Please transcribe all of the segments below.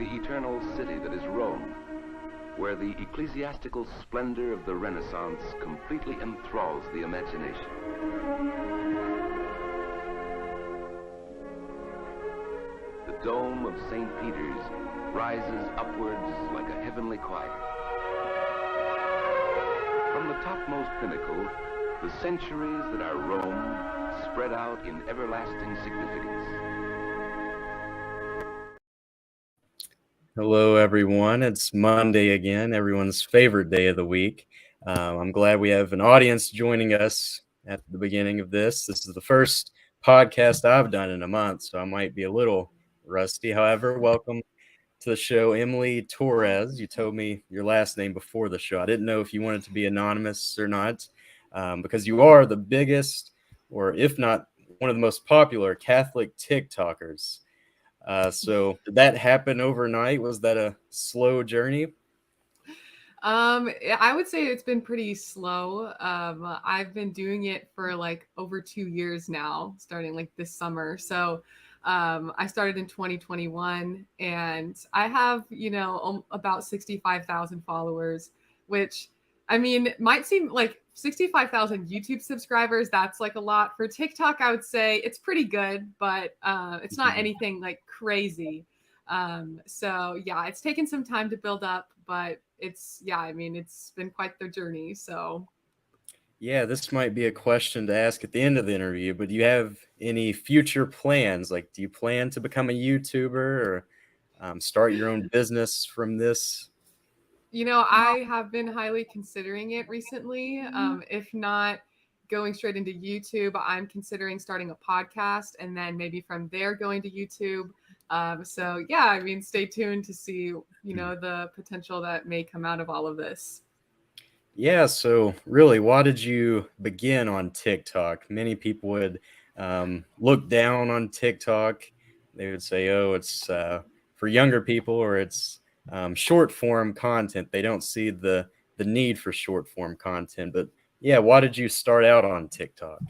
the eternal city that is Rome, where the ecclesiastical splendor of the Renaissance completely enthralls the imagination. The dome of St. Peter's rises upwards like a heavenly choir. From the topmost pinnacle, the centuries that are Rome spread out in everlasting significance. Hello, everyone. It's Monday again, everyone's favorite day of the week. I'm glad we have an audience joining us at the beginning of this. This is the first podcast I've done in a month, so I might be a little rusty. However, welcome to the show, Emily Torres. You told me your last name before the show. I didn't know if you wanted to be anonymous or not, because you are the biggest, or if not one of the most popular Catholic TikTokers. So did that happen overnight? Was that a slow journey? I would say it's been pretty slow. I've been doing it for like over 2 years now, starting like this summer. So I started in 2021 and I have, about 65,000 followers, which I mean, might seem like 65,000 YouTube subscribers. That's like a lot. For TikTok, I would say it's pretty good, but it's not anything like crazy. So yeah, it's taken some time to build up, but it's been quite the journey. So Yeah, this might be a question to ask at the end of the interview, but do you have any future plans? Like, do you plan to become a YouTuber or start your own business from this? I have been highly considering it recently. If not going straight into YouTube, I'm considering starting a podcast and then maybe from there going to YouTube. So yeah, I mean, stay tuned to see, the potential that may come out of all of this. Yeah, so really, why did you begin on TikTok? Many people would look down on TikTok. They would say, oh, it's for younger people or it's short form content. They don't see the need for short form content. But yeah, why did you start out on TikTok?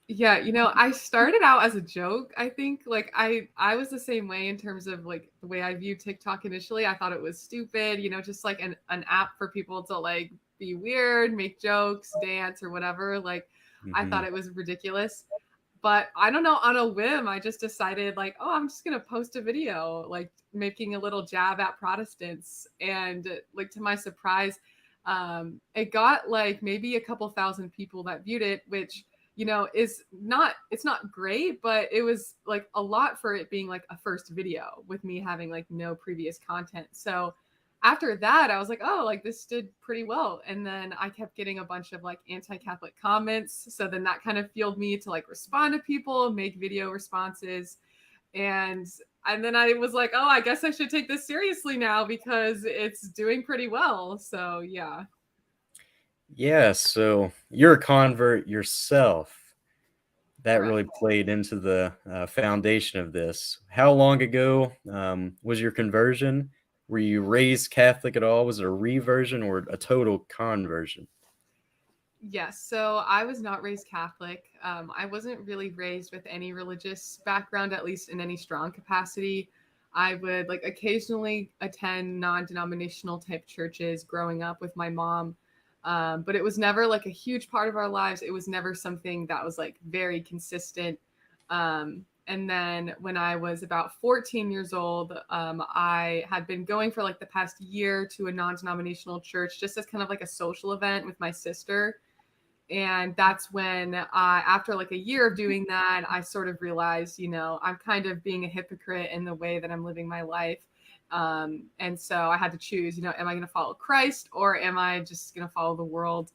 Yeah, I started out as a joke. I think like I was the same way in terms of like the way I viewed TikTok initially. I thought it was stupid, just like an app for people to like be weird, make jokes, dance or whatever. Like I thought it was ridiculous. But I don't know, on a whim, I just decided like, oh, I'm just going to post a video like making a little jab at Protestants, and like to my surprise, it got like maybe a couple thousand people that viewed it, which it's not great, but it was like a lot for it being like a first video with me having like no previous content. So after that, I was like, oh, like this did pretty well. And then I kept getting a bunch of like anti-Catholic comments. So then that kind of fueled me to like respond to people, make video responses. And then I was like, oh, I guess I should take this seriously now because it's doing pretty well. So yeah. Yeah, so you're a convert yourself. That Correct. really played into the foundation of this. How long ago was your conversion? Were you raised Catholic at all? Was it a reversion or a total conversion? Yes. So I was not raised Catholic. I wasn't really raised with any religious background, at least in any strong capacity. I would like occasionally attend non-denominational type churches growing up with my mom. But it was never like a huge part of our lives. It was never something that was like very consistent. And then when I was about 14 years old, I had been going for like the past year to a non-denominational church just as kind of like a social event with my sister. And that's when after like a year of doing that, I sort of realized, I'm kind of being a hypocrite in the way that I'm living my life. And so I had to choose, am I going to follow Christ or am I just going to follow the world?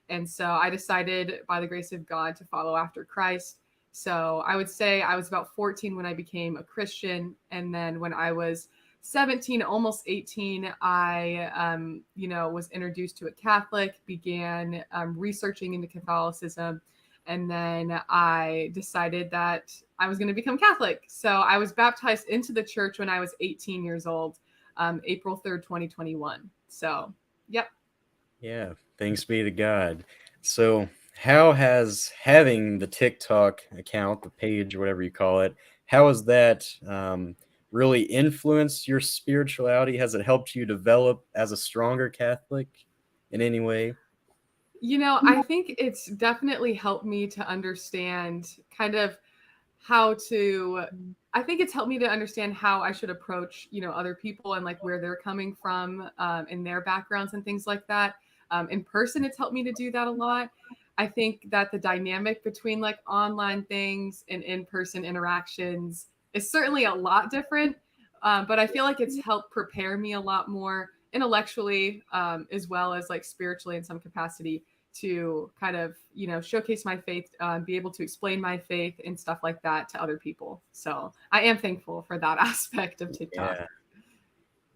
And so I decided by the grace of God to follow after Christ. So I would say I was about 14 when I became a Christian. And then when I was 17, almost 18, I, was introduced to a Catholic, began researching into Catholicism. And then I decided that I was going to become Catholic. So I was baptized into the church when I was 18 years old, April 3rd, 2021. So, yep. Yeah, thanks be to God. So, how has having the TikTok account, the page, whatever you call it, how has that really influenced your spirituality? Has it helped you develop as a stronger Catholic in any way? I think it's definitely helped me to understand kind of how to I think it's helped me to understand how I should approach, other people and like where they're coming from in their backgrounds and things like that. In person, it's helped me to do that a lot. I think that the dynamic between like online things and in-person interactions is certainly a lot different. But I feel like it's helped prepare me a lot more intellectually, as well as like spiritually in some capacity to kind of showcase my faith, be able to explain my faith and stuff like that to other people. So I am thankful for that aspect of TikTok. Yeah.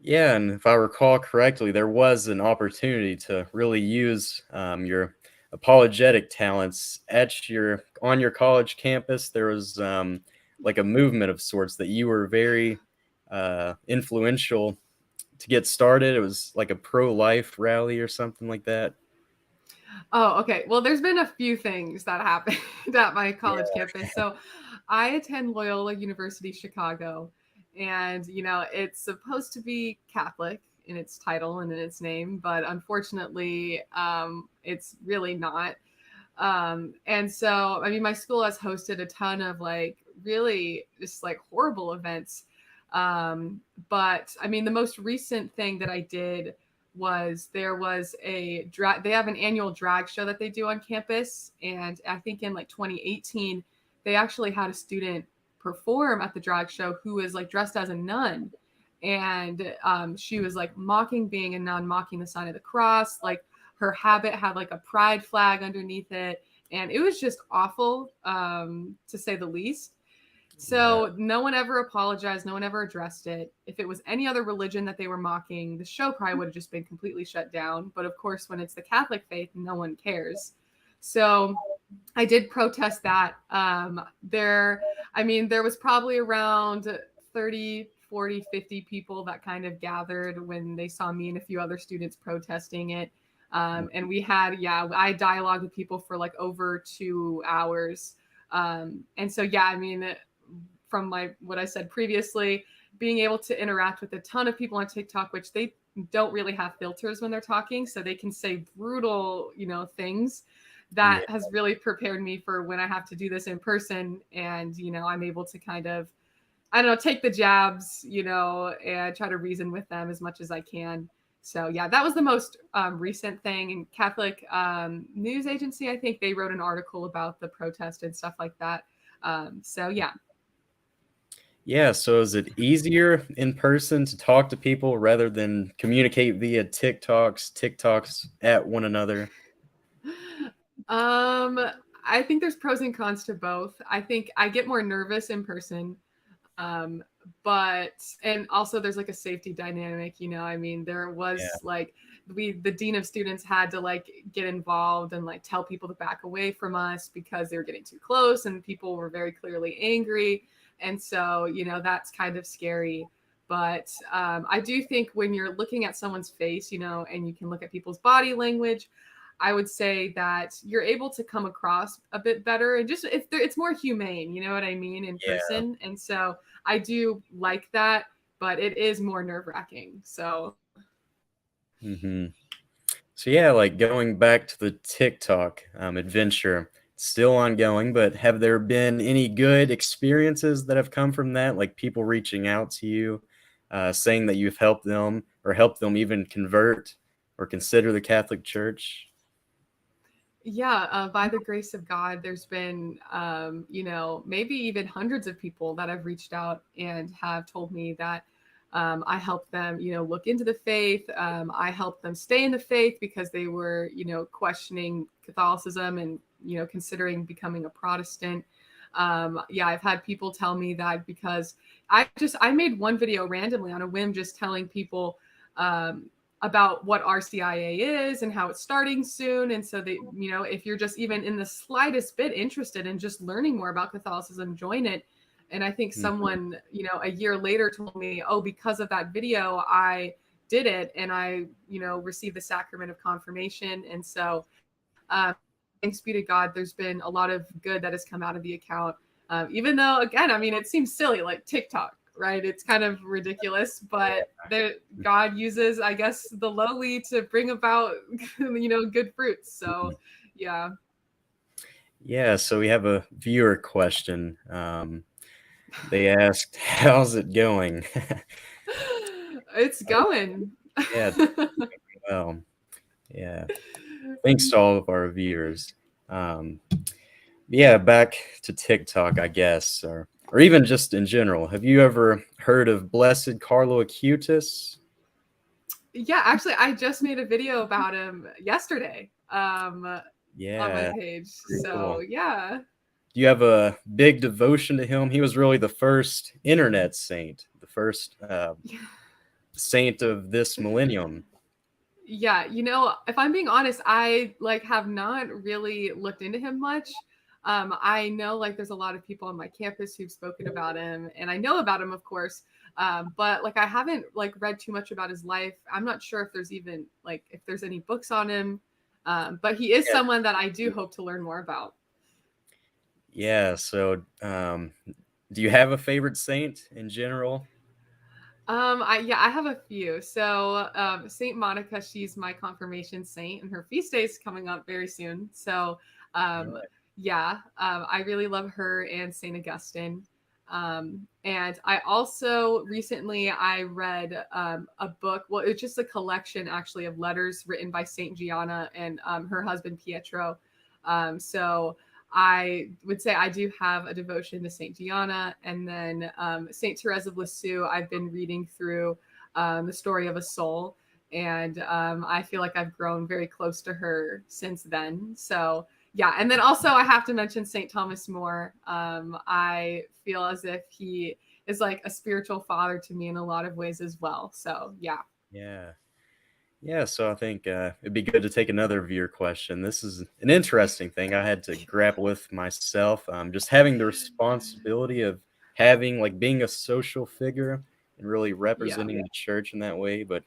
Yeah, and if I recall correctly, there was an opportunity to really use your apologetic talents at your on your college campus. There was like a movement of sorts that you were very influential to get started. It was like a pro-life rally or something like that. Oh, okay. Well, there's been a few things that happened at my college campus. So I attend Loyola University Chicago, and it's supposed to be Catholic in its title and in its name, but unfortunately, it's really not. And so, I mean, my school has hosted a ton of like really just like horrible events. But I mean, the most recent thing that I did was there was a drag, they have an annual drag show that they do on campus. And I think in like 2018, they actually had a student perform at the drag show who was like dressed as a nun. And she was like mocking being a nun, mocking the sign of the cross. Like her habit had like a pride flag underneath it. And it was just awful, to say the least. Yeah, So no one ever apologized. No one ever addressed it. If it was any other religion that they were mocking, the show probably would have just been completely shut down. But of course, when it's the Catholic faith, no one cares. So I did protest that. There was probably around 30, 40, 50 people that kind of gathered when they saw me and a few other students protesting it. And we had, I dialogued with people for like over 2 hours. And so, from what I said previously, being able to interact with a ton of people on TikTok, which they don't really have filters when they're talking, so they can say brutal, things. yeah. That has really prepared me for when I have to do this in person, and I'm able to kind of, I don't know, take the jabs, and try to reason with them as much as I can. So yeah, that was the most recent thing. And Catholic news agency, I think they wrote an article about the protest and stuff like that. So yeah. Yeah, so is it easier in person to talk to people rather than communicate via TikToks at one another? Um, I think there's pros and cons to both. I think I get more nervous in person. Um, but and also there's like a safety dynamic, I mean, there Yeah. was like the dean of students had to like get involved and like tell people to back away from us because they were getting too close and people were very clearly angry. And so, that's kind of scary. But I do think when you're looking at someone's face, and you can look at people's body language, I would say that you're able to come across a bit better and just it's more humane, you know what I mean, in Yeah. person. And so I do like that, but it is more nerve wracking. So Hmm. So yeah, like going back to the TikTok adventure, it's still ongoing, but have there been any good experiences that have come from that? Like people reaching out to you, saying that you've helped them or helped them even convert or consider the Catholic Church? yeah, by the grace of God, there's been, maybe even hundreds of people that have reached out and have told me that I helped them, look into the faith. I helped them stay in the faith because they were, questioning Catholicism and, considering becoming a Protestant. Yeah, I've had people tell me that because I made one video randomly on a whim, just telling people, um, about what RCIA is and how it's starting soon. And so they, if you're just even in the slightest bit interested in just learning more about Catholicism, join it. And I think Mhm. someone, a year later told me, oh, because of that video, I did it and I, received the sacrament of confirmation. And so, thanks be to God, there's been a lot of good that has come out of the account. Even though, again, I mean, it seems silly, like TikTok. right? It's kind of ridiculous, but God uses, I guess, the lowly to bring about, good fruits. So, yeah. Yeah, so we have a viewer question. They asked, "How's it going?" It's going. Yeah, well, yeah. Thanks to all of our viewers. Um, yeah, back to TikTok, I guess, or even just in general. Have you ever heard of Blessed Carlo Acutis? Yeah, actually, I just made a video about him yesterday on my Yeah, page. pretty So, cool. yeah. Do you have a big devotion to him? He was really the first internet saint, the first saint of this millennium. Yeah, if I'm being honest, I have not really looked into him much. I know there's a lot of people on my campus who've spoken about him, and I know about him, of course. But I haven't read too much about his life. I'm not sure if there's even if there's any books on him. But he is someone that I do hope to learn more about. Yeah, so do you have a favorite saint in general? I have a few. So, Saint Monica, she's my confirmation saint, and her feast day is coming up very soon. So, um, I really love her and Saint Augustine. And I also recently I read a book. Well, it's just a collection actually of letters written by Saint Gianna and her husband Pietro. So I would say I do have a devotion to Saint Gianna, and then Saint Therese of Lisieux. I've been reading through the story of a soul, and I feel like I've grown very close to her since then. So yeah, and then also I have to mention Saint Thomas More. I feel as if he is like a spiritual father to me in a lot of ways as well. So yeah. Yeah. Yeah, so I think it'd be good to take another viewer question. This is an interesting thing I had to grapple with myself. Just having the responsibility of having, being a social figure and really Yeah. representing the church in that way. But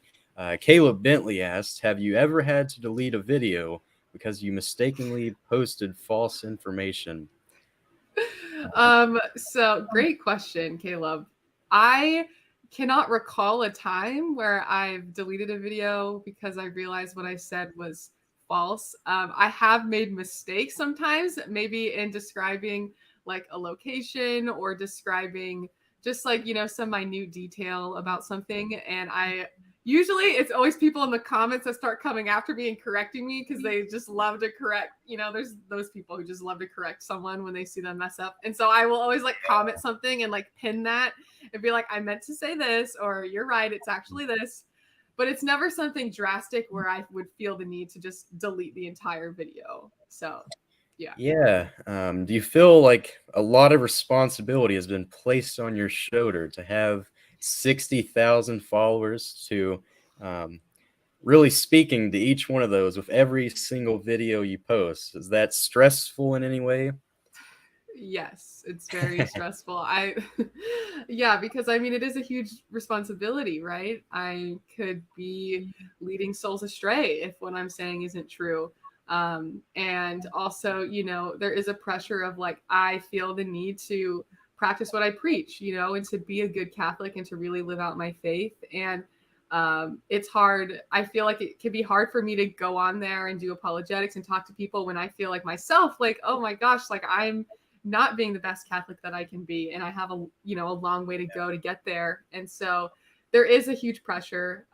Caleb Bentley asked, have you ever had to delete a video because you mistakenly posted false information? So great question, Caleb. I cannot recall a time where I've deleted a video because I realized what I said was false. I have made mistakes sometimes, maybe in describing a location or describing just some minute detail about something. And usually it's always people in the comments that start coming after me and correcting me because they just love to correct. There's those people who just love to correct someone when they see them mess up. And so I will always comment something and pin that and be like, I meant to say this, or you're right, it's actually this. But it's never something drastic where I would feel the need to just delete the entire video. So yeah. Yeah. Do you feel like a lot of responsibility has been placed on your shoulder to have 60,000 followers to really speaking to each one of those with every single video you post? Is that stressful in any way? Yes, it's very stressful. Yeah, because I mean, it is a huge responsibility, right? I could be leading souls astray if what I'm saying isn't true. And also, there is a pressure of I feel the need to practice what I preach, and to be a good Catholic and to really live out my faith. And it's hard. I feel like it can be hard for me to go on there and do apologetics and talk to people when I feel like myself, oh my gosh, I'm not being the best Catholic that I can be. And I have a long way to go to get there. And so there is a huge pressure.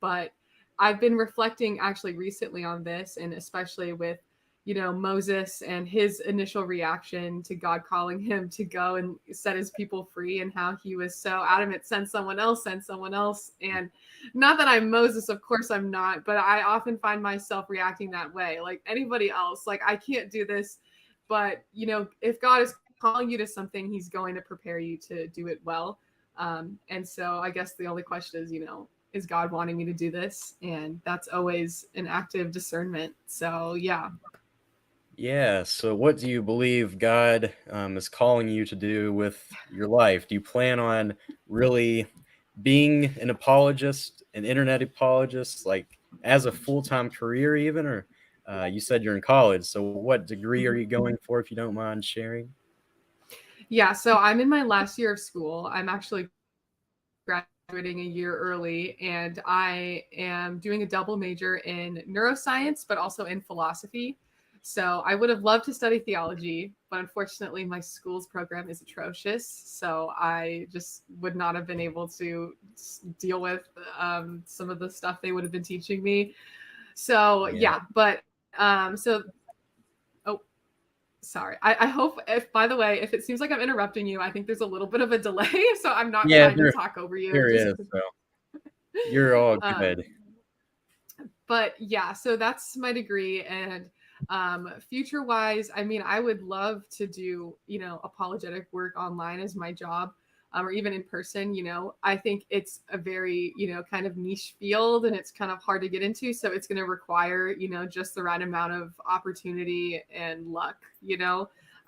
But I've been reflecting actually recently on this, and especially with, Moses and his initial reaction to God calling him to go and set his people free, and how he was so adamant, send someone else, send someone else. And not that I'm Moses, of course I'm not, but I often find myself reacting that way. Like anybody else, I can't do this. But, if God is calling you to something, he's going to prepare you to do it well. And so I guess the only question is God wanting me to do this? And that's always an active discernment. So, yeah. Yeah. So, what do you believe God is calling you to do with your life? Do you plan on really being an apologist, an internet apologist, as a full-time career, even? Or you said you're in college. So, what degree are you going for, if you don't mind sharing? Yeah, so I'm in my last year of school. I'm actually graduating a year early, and I am doing a double major in neuroscience, but also in philosophy. So I would have loved to study theology, but unfortunately, my school's program is atrocious. So I just would not have been able to deal with some of the stuff they would have been teaching me. So yeah, but so oh, sorry. I hope, if by the way, if it seems like I'm interrupting you, I think there's a little bit of a delay, so I'm not trying to talk over you. There is. So you're all good. But yeah, so that's my degree. And future wise, I mean, I would love to do, apologetic work online as my job, or even in person. I think it's a very, kind of niche field, and it's kind of hard to get into. So it's going to require, just the right amount of opportunity and luck,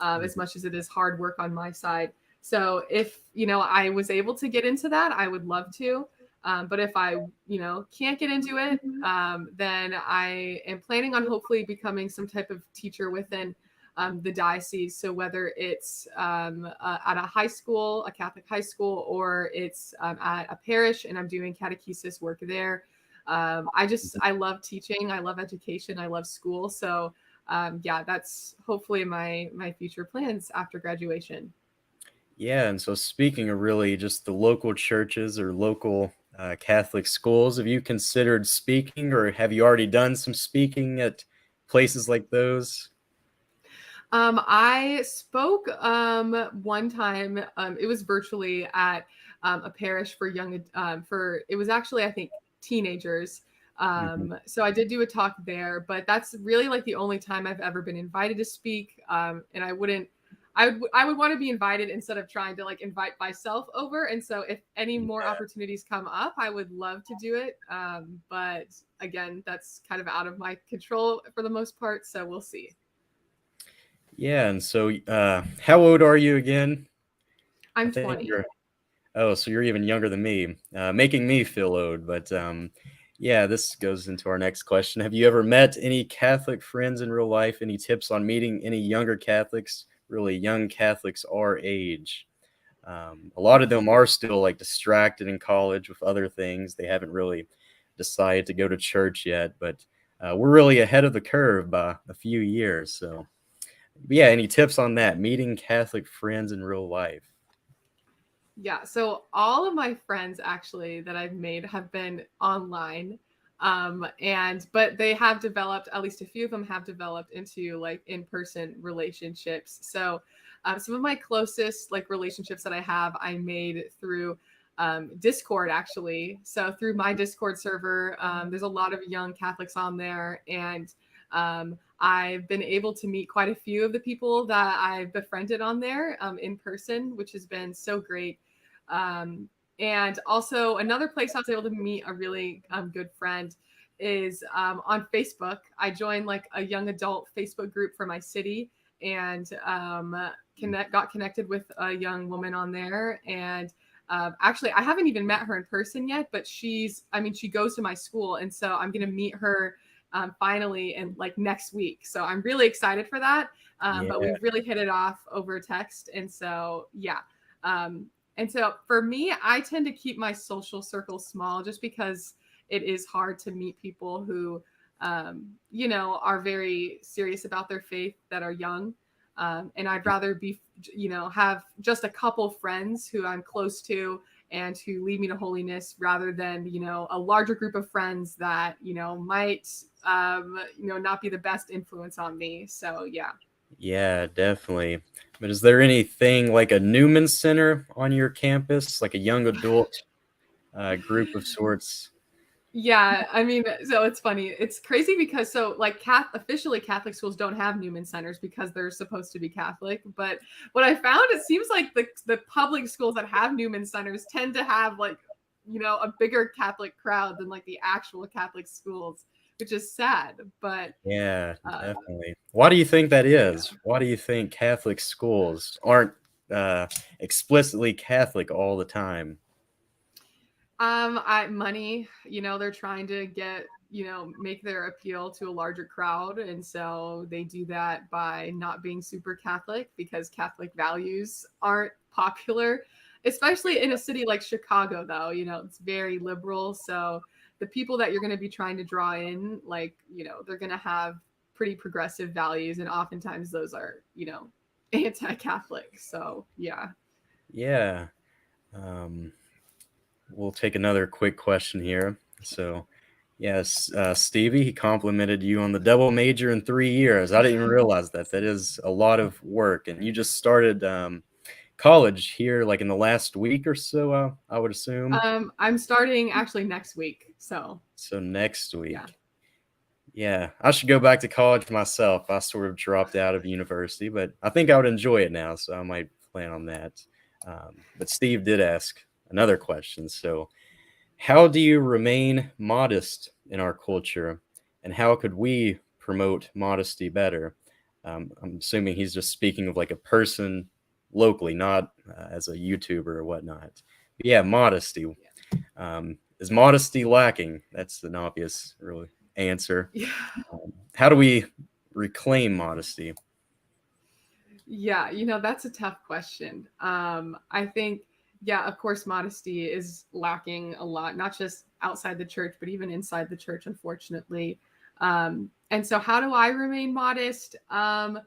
as much as it is hard work on my side. So if, I was able to get into that, I would love to. But if I, can't get into it, then I am planning on hopefully becoming some type of teacher within the diocese. So whether it's at a high school, a Catholic high school, or it's at a parish and I'm doing catechesis work there. I love teaching. I love education. I love school. So yeah, that's hopefully my future plans after graduation. Yeah, and so speaking of really just the local churches or local Catholic schools, have you considered speaking, or have you already done some speaking at places like those? I spoke one time. It was virtually at a parish for it was actually, I think, teenagers. So I did do a talk there, but that's really like the only time I've ever been invited to speak. And I would want to be invited instead of trying to like invite myself over. And so if any more opportunities come up, I would love to do it. But again, that's kind of out of my control for the most part. So we'll see. Yeah, and so how old are you again? I'm 20. Oh, so you're even younger than me, making me feel old. But yeah, this goes into our next question. Have you ever met any Catholic friends in real life? Any tips on meeting any younger Catholics, really young Catholics our age? A lot of them are still like distracted in college with other things. They haven't really decided to go to church yet, but we're really ahead of the curve by a few years. So yeah, any tips on that? Meeting Catholic friends in real life? Yeah, so all of my friends actually that I've made have been online. But they have developed, at least a few of them have developed into like in-person relationships. So some of my closest like relationships that I have, I made through Discord actually. So through my Discord server, there's a lot of young Catholics on there, and I've been able to meet quite a few of the people that I've befriended on there in person, which has been so great. And also another place I was able to meet a really good friend is on Facebook. I joined like a young adult Facebook group for my city, and got connected with a young woman on there. And actually, I haven't even met her in person yet, but she goes to my school, and so I'm going to meet her finally in like next week. So I'm really excited for that. But we've really hit it off over text. And so, yeah. And so for me, I tend to keep my social circle small just because it is hard to meet people who, are very serious about their faith that are young. And I'd rather have just a couple friends who I'm close to and who lead me to holiness rather than, a larger group of friends that, might, not be the best influence on me. So, yeah. Yeah, definitely. But is there anything like a Newman Center on your campus, like a young adult group of sorts? Yeah, I mean, so it's funny. It's crazy because officially Catholic schools don't have Newman centers because they're supposed to be Catholic. But what I found, it seems like the public schools that have Newman centers tend to have like, a bigger Catholic crowd than like the actual Catholic schools, which is sad. But Yeah, definitely. Why do you think that is? Why do you think Catholic schools aren't explicitly Catholic all the time? Money, they're trying to get, make their appeal to a larger crowd. And so they do that by not being super Catholic because Catholic values aren't popular. especially in a city like Chicago, though, it's very liberal. So the people that you're going to be trying to draw in, like, they're going to have pretty progressive values. And oftentimes those are, anti-Catholic. So, yeah. Yeah. We'll take another quick question here. So, yes, Stevie, he complimented you on the double major in 3 years. I didn't even realize that. That is a lot of work. And you just started college here like in the last week or so, I would assume. I'm starting actually next week. So next week. Yeah, I should go back to college myself. I sort of dropped out of university, but I think I would enjoy it now, so I might plan on that. But Steve did ask another question. So, how do you remain modest in our culture, and how could we promote modesty better? I'm assuming he's just speaking of like a person locally, not as a YouTuber or whatnot. But yeah, modesty. Is modesty lacking? That's an obvious, really answer. Yeah. How do we reclaim modesty? Yeah, that's a tough question. I think, yeah, of course, modesty is lacking a lot, not just outside the church, but even inside the church, unfortunately. And so, how do I remain modest? I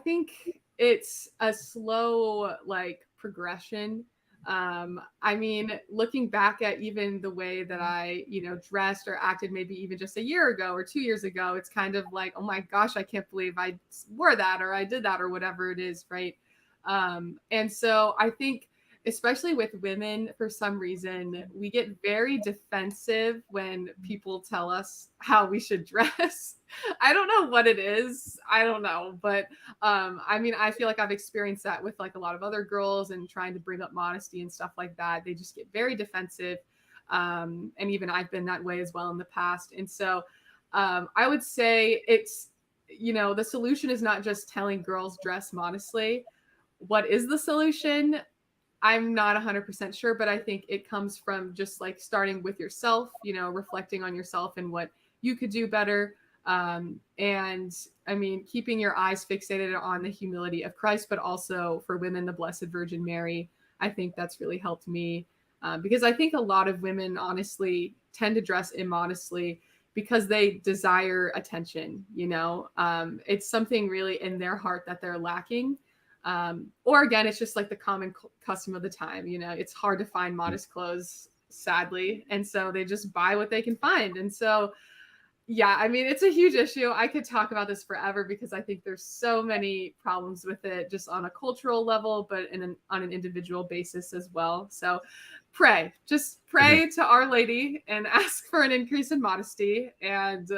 think it's a slow like progression. I mean, looking back at even the way that I, dressed or acted maybe even just a year ago or 2 years ago, it's kind of like, oh my gosh, I can't believe I wore that or I did that or whatever it is, right? And so I think, especially with women, for some reason, we get very defensive when people tell us how we should dress. I don't know what it is. I don't know. But I mean, I feel like I've experienced that with like a lot of other girls and trying to bring up modesty and stuff like that. They just get very defensive. And even I've been that way as well in the past. And so I would say it's, the solution is not just telling girls dress modestly. What is the solution? I'm not 100% sure, but I think it comes from just like starting with yourself, reflecting on yourself and what you could do better. And I mean, keeping your eyes fixated on the humility of Christ, but also for women, the Blessed Virgin Mary. I think that's really helped me because I think a lot of women honestly tend to dress immodestly because they desire attention. It's something really in their heart that they're lacking. Or again, it's just like the common custom of the time. It's hard to find modest clothes, sadly. And so they just buy what they can find. And so, yeah, I mean, it's a huge issue. I could talk about this forever because I think there's so many problems with it just on a cultural level, but on an individual basis as well. So just pray to Our Lady and ask for an increase in modesty and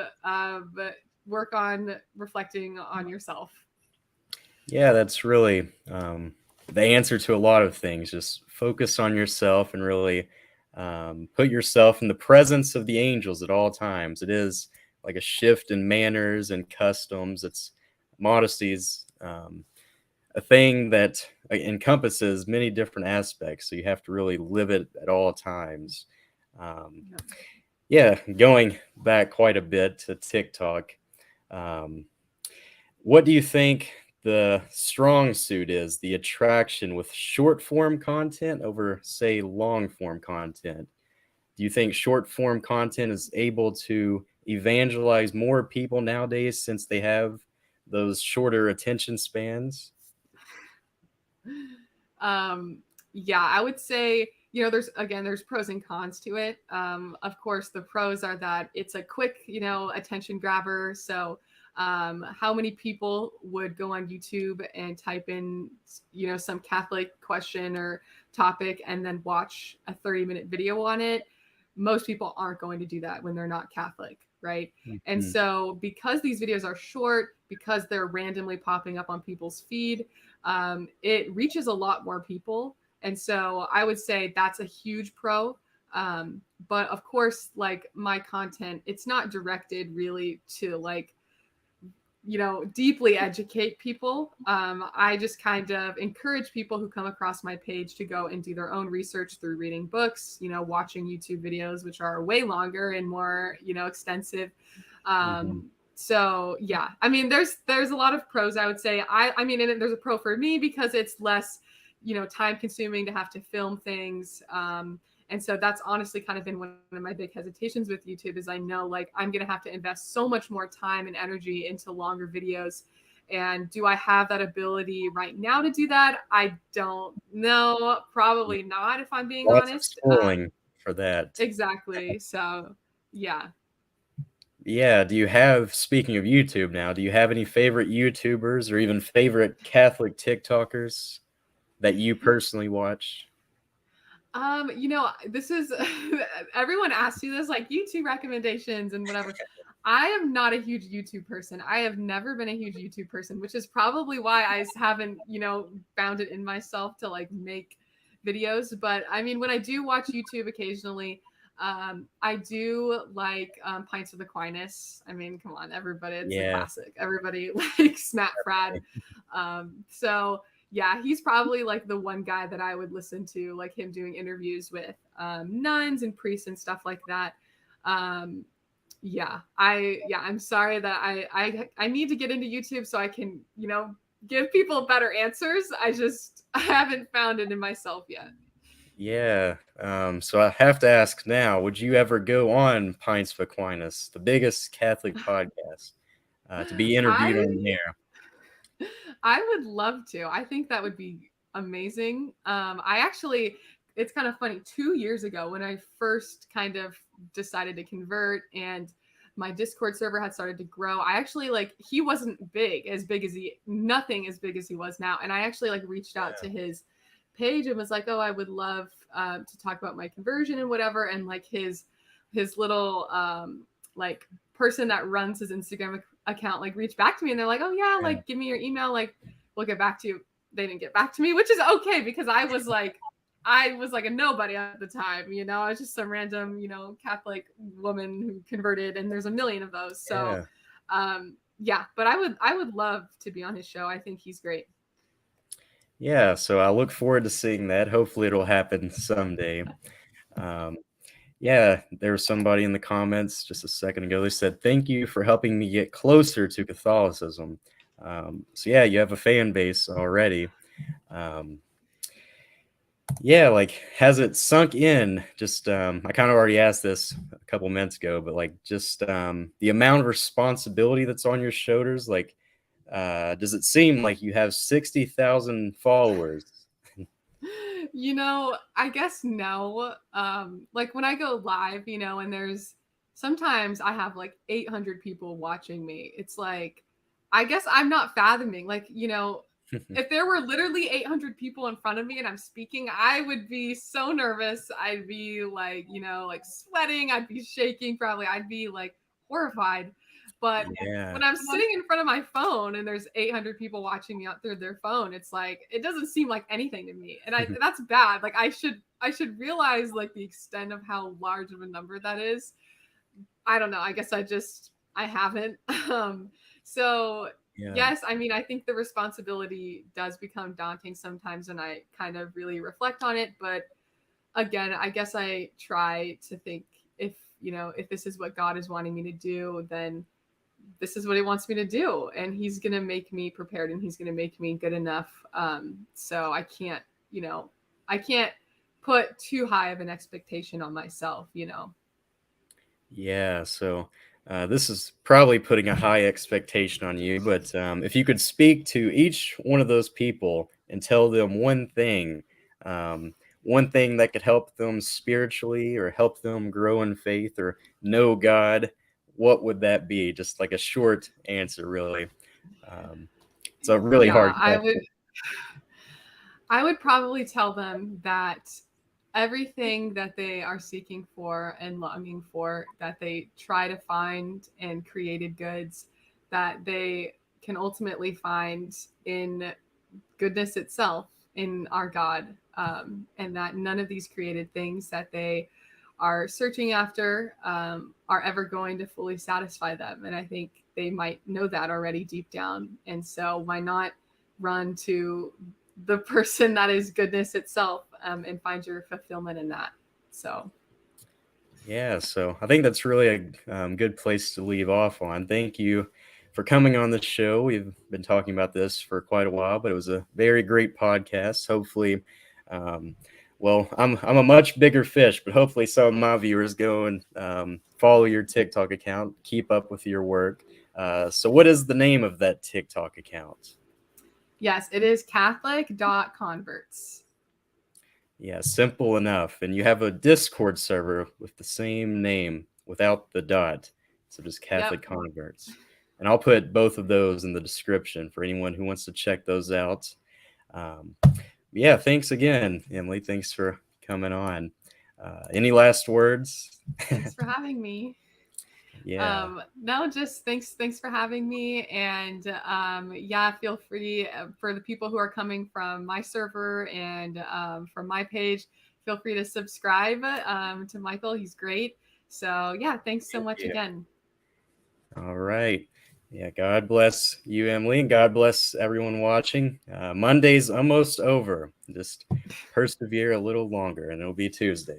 work on reflecting on yourself. Yeah, that's really the answer to a lot of things. Just focus on yourself and really put yourself in the presence of the angels at all times. It is like a shift in manners and customs. It's modesty is a thing that encompasses many different aspects. So you have to really live it at all times. Yeah, going back quite a bit to TikTok. What do you think the strong suit is, the attraction with short form content over, say, long form content? Do you think short form content is able to evangelize more people nowadays since they have those shorter attention spans? Yeah, I would say, there's pros and cons to it. Of course, the pros are that it's a quick, attention grabber. So how many people would go on YouTube and type in, some Catholic question or topic and then watch a 30-minute video on it? Most people aren't going to do that when they're not Catholic, right? Mm-hmm. And so because these videos are short, because they're randomly popping up on people's feed, it reaches a lot more people. And so I would say that's a huge pro. But of course, like my content, it's not directed really to like, deeply educate people. I just kind of encourage people who come across my page to go and do their own research through reading books, watching YouTube videos, which are way longer and more, extensive. So yeah, I mean, there's a lot of pros, I would say. I mean, and there's a pro for me because it's less, time consuming to have to film things. And so that's honestly kind of been one of my big hesitations with YouTube is I know like I'm going to have to invest so much more time and energy into longer videos. And do I have that ability right now to do that? I don't know. Probably not, if I'm being Lots of honest. schooling for that. Exactly. So, yeah. Yeah. Speaking of YouTube now, do you have any favorite YouTubers or even favorite Catholic TikTokers that you personally watch? This is everyone asks you this, like YouTube recommendations and whatever. I am not a huge YouTube person. I have never been a huge YouTube person, which is probably why I haven't, found it in myself to like make videos. But I mean, when I do watch YouTube occasionally, I do like Pints of Aquinas. I mean, come on, everybody, it's a Yeah. classic. Everybody likes Matt Frad. So yeah, he's probably like the one guy that I would listen to, like him doing interviews with nuns and priests and stuff like that. I'm sorry that I need to get into YouTube so I can, give people better answers. I haven't found it in myself yet. Yeah. So I have to ask now, would you ever go on Pints of Aquinas, the biggest Catholic podcast, to be interviewed on there? I would love to. I think that would be amazing. It's kind of funny. 2 years ago, when I first kind of decided to convert and my Discord server had started to grow, he wasn't nothing as big as he was now. And I actually like reached out to his page and was like, oh, I would love to talk about my conversion and whatever. And like his little like person that runs his Instagram account like reached back to me and they're like, oh yeah, like give me your email, like we'll get back to you. They didn't get back to me, which is okay because I was like a nobody at the time, I was just some random, Catholic woman who converted, and there's a million of those. So but I would love to be on his show. I think he's great. Yeah, so I look forward to seeing that. Hopefully it'll happen someday. Yeah, there was somebody in the comments just a second ago. They said, thank you for helping me get closer to Catholicism. So yeah, you have a fan base already. Yeah, like, has it sunk in? Just, I kind of already asked this a couple minutes ago, but like, just the amount of responsibility that's on your shoulders, like, does it seem like you have 60,000 followers? I guess no. Like when I go live, and sometimes I have like 800 people watching me. It's like, I guess I'm not fathoming, like, if there were literally 800 people in front of me and I'm speaking, I would be so nervous. I'd be like, like sweating. I'd be shaking. Probably I'd be like horrified. But when I'm sitting in front of my phone and there's 800 people watching me out through their phone, it's like, it doesn't seem like anything to me. And that's bad. Like I should realize like the extent of how large of a number that is. I don't know. I guess I haven't. So yes, I mean, I think the responsibility does become daunting sometimes and I kind of really reflect on it. But again, I guess I try to think if this is what God is wanting me to do, then this is what he wants me to do. And he's going to make me prepared and he's going to make me good enough. So I can't put too high of an expectation on myself, Yeah, so this is probably putting a high expectation on you, but if you could speak to each one of those people and tell them one thing that could help them spiritually or help them grow in faith or know God, what would that be? Just like a short answer, really. It's a really hard question. I would probably tell them that everything that they are seeking for and longing for, that they try to find in created goods, that they can ultimately find in goodness itself, in our God, and that none of these created things that they are searching after are ever going to fully satisfy them. And I think they might know that already deep down. And so why not run to the person that is goodness itself and find your fulfillment in that? So Yeah, so I think that's really a good place to leave off on. Thank you for coming on the show. We've been talking about this for quite a while, but it was a very great podcast. Hopefully, well, I'm a much bigger fish, but hopefully some of my viewers go and follow your TikTok account, keep up with your work. So what is the name of that TikTok account? Yes, it is Catholic.converts. Yeah, simple enough. And you have a Discord server with the same name without the dot. So just Catholic Converts. And I'll put both of those in the description for anyone who wants to check those out. Yeah, thanks again, Emily. Thanks for coming on. Any last words? Thanks for having me. Yeah. No, just thanks for having me. And yeah, feel free for the people who are coming from my server and from my page, feel free to subscribe to Michael. He's great. So yeah, thanks so much again. All right. Yeah, God bless you, Emily, and God bless everyone watching. Monday's almost over. Just persevere a little longer, and it'll be Tuesday.